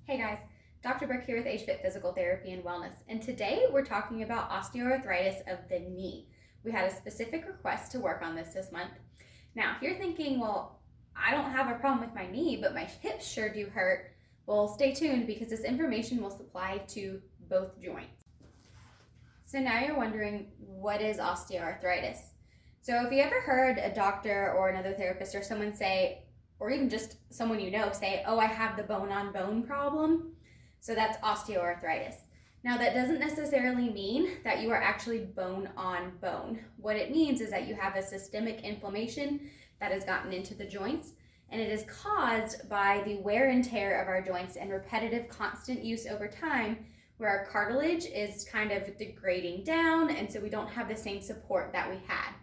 Hey guys, Dr. Brooke here with AgeFit Physical Therapy and Wellness, and today we're talking about osteoarthritis of the knee. We had a specific request to work on this month. Now, if you're thinking, well, I don't have a problem with my knee, but my hips sure do hurt, well, stay tuned because this information will apply to both joints. So now you're wondering, what is osteoarthritis? So if you ever heard a doctor or another therapist or someone say, or even just someone you know say, oh, I have the bone-on-bone problem, so that's osteoarthritis. Now that doesn't necessarily mean that you are actually bone on bone. What it means is that you have a systemic inflammation that has gotten into the joints, and it is caused by the wear and tear of our joints and repetitive constant use over time, where our cartilage is kind of degrading down, and so we don't have the same support that we had.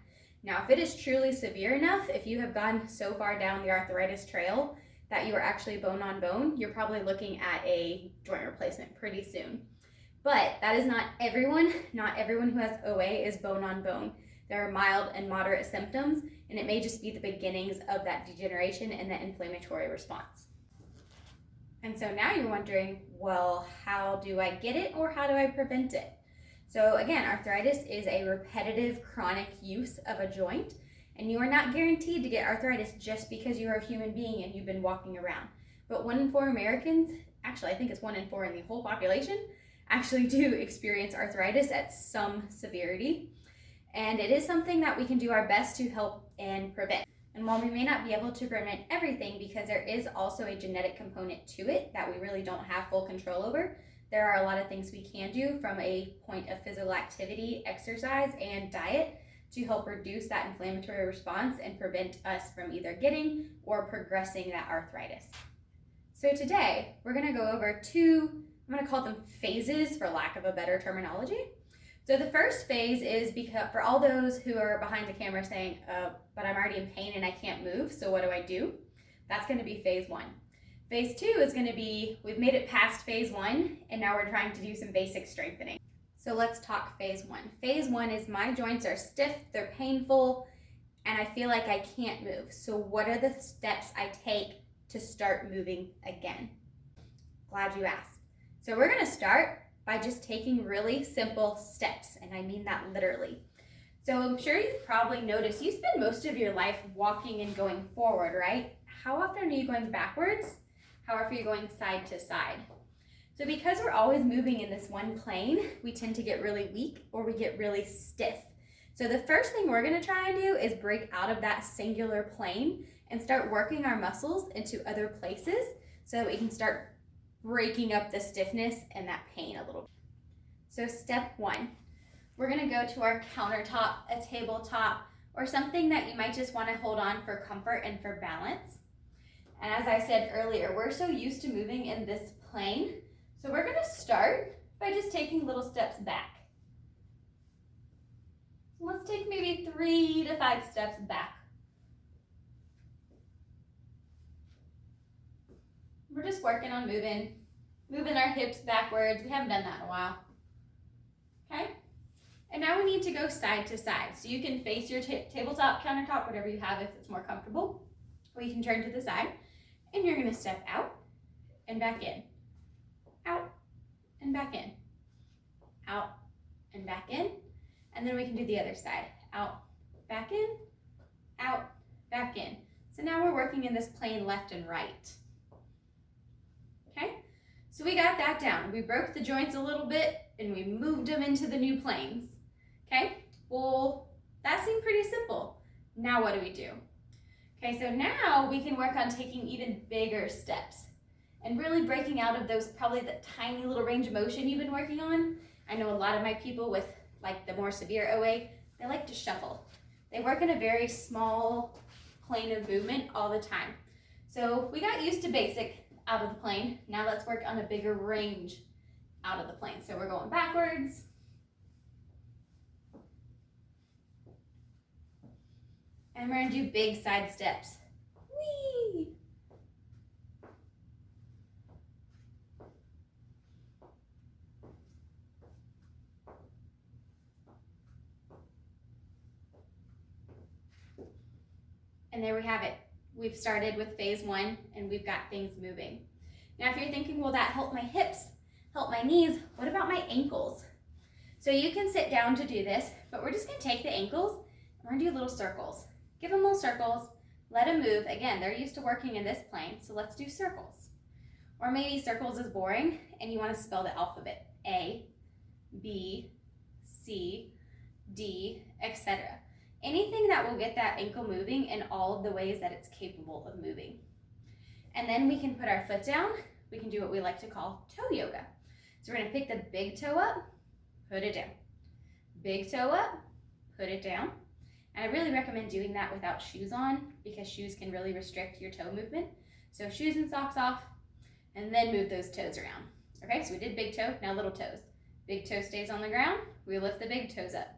Now, if it is truly severe enough, if you have gone so far down the arthritis trail that you are actually bone on bone, you're probably looking at a joint replacement pretty soon. But that is not everyone. Not everyone who has OA is bone on bone. There are mild and moderate symptoms, and it may just be the beginnings of that degeneration and that inflammatory response. And so now you're wondering, well, how do I get it or how do I prevent it? So again, arthritis is a repetitive chronic use of a joint, and you are not guaranteed to get arthritis just because you are a human being and you've been walking around. But 1 in 4 Americans, actually I think it's 1 in 4 in the whole population, actually do experience arthritis at some severity. And it is something that we can do our best to help and prevent. And while we may not be able to prevent everything because there is also a genetic component to it that we really don't have full control over, there are a lot of things we can do from a point of physical activity, exercise, and diet to help reduce that inflammatory response and prevent us from either getting or progressing that arthritis. So today, we're gonna go over 2, I'm gonna call them phases for lack of a better terminology. So the first phase is because for all those who are behind the camera saying, but I'm already in pain and I can't move, so what do I do? That's gonna be phase 1. Phase 2 is going to be, we've made it past phase 1 and now we're trying to do some basic strengthening. So let's talk phase 1. Phase 1 is my joints are stiff, they're painful, and I feel like I can't move. So what are the steps I take to start moving again? Glad you asked. So we're going to start by just taking really simple steps, and I mean that literally. So I'm sure you've probably noticed you spend most of your life walking and going forward, right? How often are you going backwards? How often are you going side to side? So because we're always moving in this one plane, we tend to get really weak or we get really stiff. So the first thing we're gonna try and do is break out of that singular plane and start working our muscles into other places so that we can start breaking up the stiffness and that pain a little bit. So step 1, we're gonna go to our countertop, a tabletop, or something that you might just wanna hold on for comfort and for balance. And as I said earlier, we're so used to moving in this plane. So we're gonna start by just taking little steps back. Let's take maybe 3 to 5 steps back. We're just working on moving our hips backwards. We haven't done that in a while. Okay? And now we need to go side to side. So you can face your tabletop, countertop, whatever you have if it's more comfortable. Or you can turn to the side. And you're going to step out and back in, out and back in, out and back in, and then we can do the other side, out, back in, out, back in. So now we're working in this plane left and right. Okay, so we got that down. We broke the joints a little bit and we moved them into the new planes. Okay, well, that seemed pretty simple. Now what do we do? Okay, so now we can work on taking even bigger steps and really breaking out of those, probably the tiny little range of motion you've been working on. I know a lot of my people with like the more severe OA, they like to shuffle. They work in a very small plane of movement all the time. So we got used to basic out of the plane. Now let's work on a bigger range out of the plane. So we're going backwards. And we're gonna do big side steps. Whee! And there we have it. We've started with phase 1 and we've got things moving. Now, if you're thinking, will that help my hips, help my knees? What about my ankles? So you can sit down to do this, but we're just gonna take the ankles and we're gonna do little circles. Give them little circles, let them move. Again, they're used to working in this plane, so let's do circles. Or maybe circles is boring and you wanna spell the alphabet. A, B, C, D, etc. Anything that will get that ankle moving in all of the ways that it's capable of moving. And then we can put our foot down. We can do what we like to call toe yoga. So we're gonna pick the big toe up, put it down. Big toe up, put it down. And I really recommend doing that without shoes on because shoes can really restrict your toe movement. So shoes and socks off, and then move those toes around. Okay, so we did big toe, now little toes. Big toe stays on the ground, we lift the big toes up,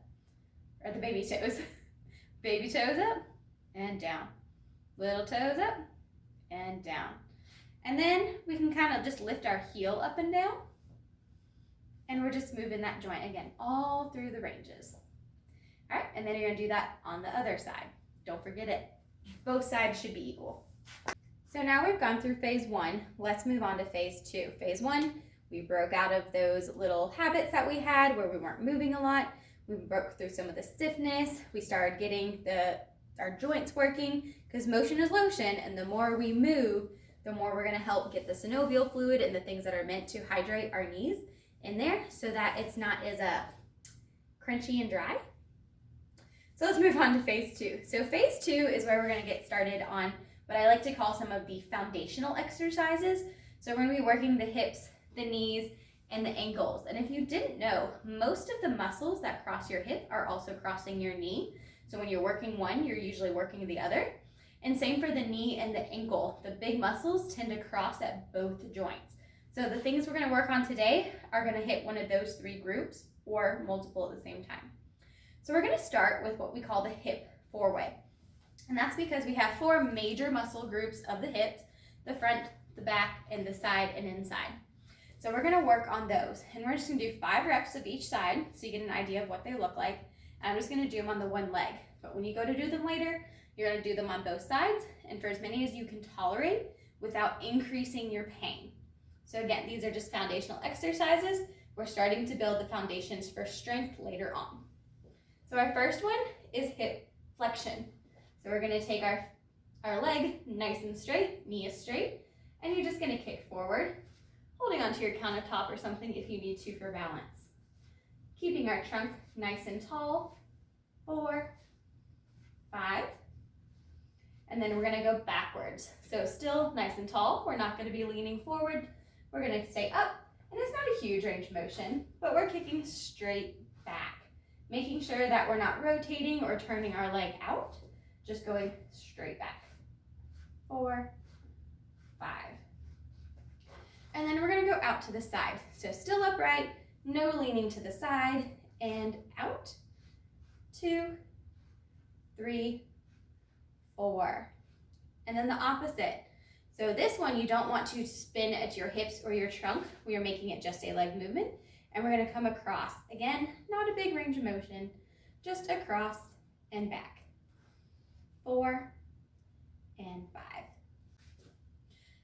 or the baby toes. Baby toes up and down. Little toes up and down. And then we can kind of just lift our heel up and down. And we're just moving that joint again, all through the ranges. All right, and then you're gonna do that on the other side. Don't forget it. Both sides should be equal. So now we've gone through phase one. Let's move on to phase two. Phase one, we broke out of those little habits that we had where we weren't moving a lot. We broke through some of the stiffness. We started getting our joints working because motion is lotion, and the more we move, the more we're gonna help get the synovial fluid and the things that are meant to hydrate our knees in there so that it's not as crunchy and dry. So let's move on to phase two. So phase two is where we're gonna get started on what I like to call some of the foundational exercises. So we're gonna be working the hips, the knees, and the ankles. And if you didn't know, most of the muscles that cross your hip are also crossing your knee. So when you're working one, you're usually working the other. And same for the knee and the ankle. The big muscles tend to cross at both joints. So the things we're gonna work on today are gonna hit one of those three groups or multiple at the same time. So we're gonna start with what we call the hip four-way. And that's because we have four major muscle groups of the hips: the front, the back, and the side and inside. So we're gonna work on those. And we're just gonna do 5 reps of each side so you get an idea of what they look like. And I'm just gonna do them on the one leg. But when you go to do them later, you're gonna do them on both sides and for as many as you can tolerate without increasing your pain. So again, these are just foundational exercises. We're starting to build the foundations for strength later on. So our first one is hip flexion. So we're gonna take our leg nice and straight, knee is straight, and you're just gonna kick forward, holding onto your countertop or something if you need to for balance. Keeping our trunk nice and tall, 4, 5, and then we're gonna go backwards. So still nice and tall, we're not gonna be leaning forward, we're gonna stay up, and it's not a huge range of motion, but we're kicking straight back, making sure that we're not rotating or turning our leg out, just going straight back. 4, 5. And then we're gonna go out to the side. So still upright, no leaning to the side, and out. 2, 3, 4. And then the opposite. So this one, you don't want to spin at your hips or your trunk. We are making it just a leg movement. And we're gonna come across. Again, not a big range of motion, just across and back. 4 and 5.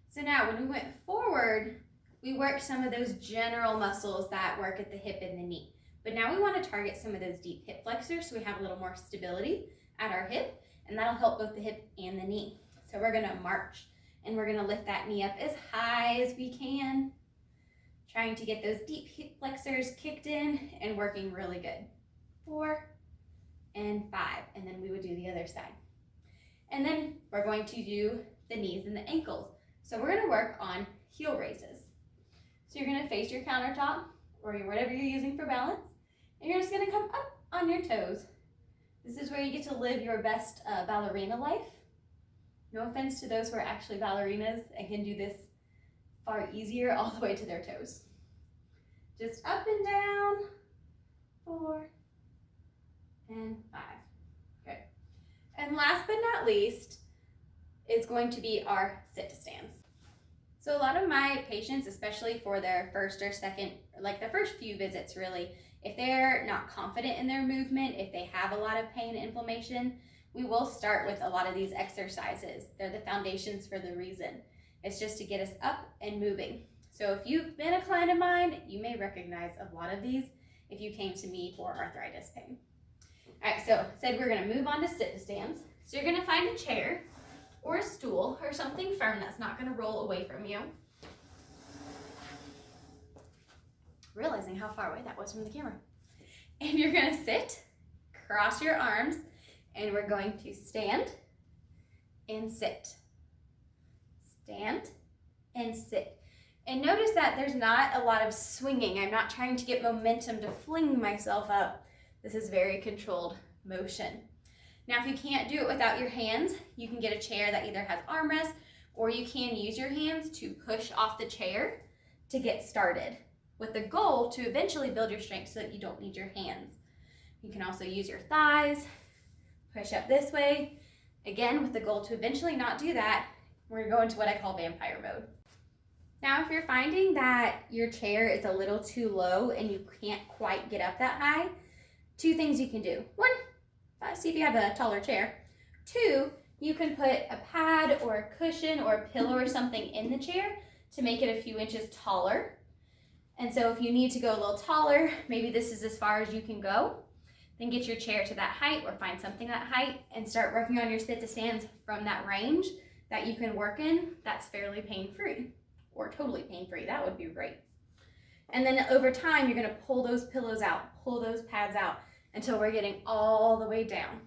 So now when we went forward, we worked some of those general muscles that work at the hip and the knee. But now we want to target some of those deep hip flexors so we have a little more stability at our hip, and that'll help both the hip and the knee. So we're gonna march and we're gonna lift that knee up as high as we can, trying to get those deep hip flexors kicked in and working really good. 4 and 5, and then we would do the other side. And then we're going to do the knees and the ankles. So we're gonna work on heel raises. So you're gonna face your countertop or whatever you're using for balance, and you're just gonna come up on your toes. This is where you get to live your best ballerina life. No offense to those who are actually ballerinas and can do this far easier all the way to their toes. Just up and down, 4 and 5. Good. And last but not least is going to be our sit to stands. So a lot of my patients, especially for their first or second, like the first few visits really, if they're not confident in their movement, if they have a lot of pain and inflammation, we will start with a lot of these exercises. They're the foundations for the reason. It's just to get us up and moving. So if you've been a client of mine, you may recognize a lot of these if you came to me for arthritis pain. All right, so said we're gonna move on to sit to stands. So you're gonna find a chair or a stool or something firm that's not gonna roll away from you. Realizing how far away that was from the camera. And you're gonna sit, cross your arms, and we're going to stand and sit. Stand and sit. And notice that there's not a lot of swinging. I'm not trying to get momentum to fling myself up. This is very controlled motion. Now, if you can't do it without your hands, you can get a chair that either has armrests, or you can use your hands to push off the chair to get started, with the goal to eventually build your strength so that you don't need your hands. You can also use your thighs, push up this way, again, with the goal to eventually not do that. We're gonna go into what I call vampire mode. Now, if you're finding that your chair is a little too low and you can't quite get up that high, two things you can do. One, see if you have a taller chair. Two, you can put a pad or a cushion or a pillow or something in the chair to make it a few inches taller. And so if you need to go a little taller, maybe this is as far as you can go, then get your chair to that height or find something that height and start working on your sit to stands from that range that you can work in that's fairly pain-free or totally pain-free. That would be great. And then over time, you're gonna pull those pillows out, pull those pads out until we're getting all the way down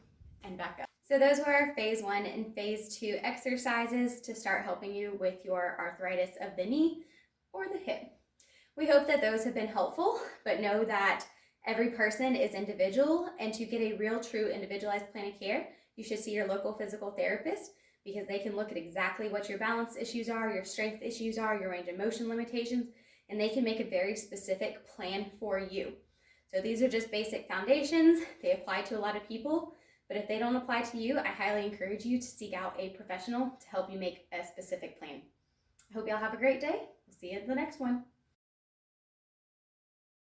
and back up. So those were our phase 1 and phase 2 exercises to start helping you with your arthritis of the knee or the hip. We hope that those have been helpful, but know that every person is individual, and to get a real true individualized plan of care, you should see your local physical therapist, because they can look at exactly what your balance issues are, your strength issues are, your range of motion limitations, and they can make a very specific plan for you. So these are just basic foundations. They apply to a lot of people, but if they don't apply to you, I highly encourage you to seek out a professional to help you make a specific plan. I hope y'all have a great day. We'll see you in the next one.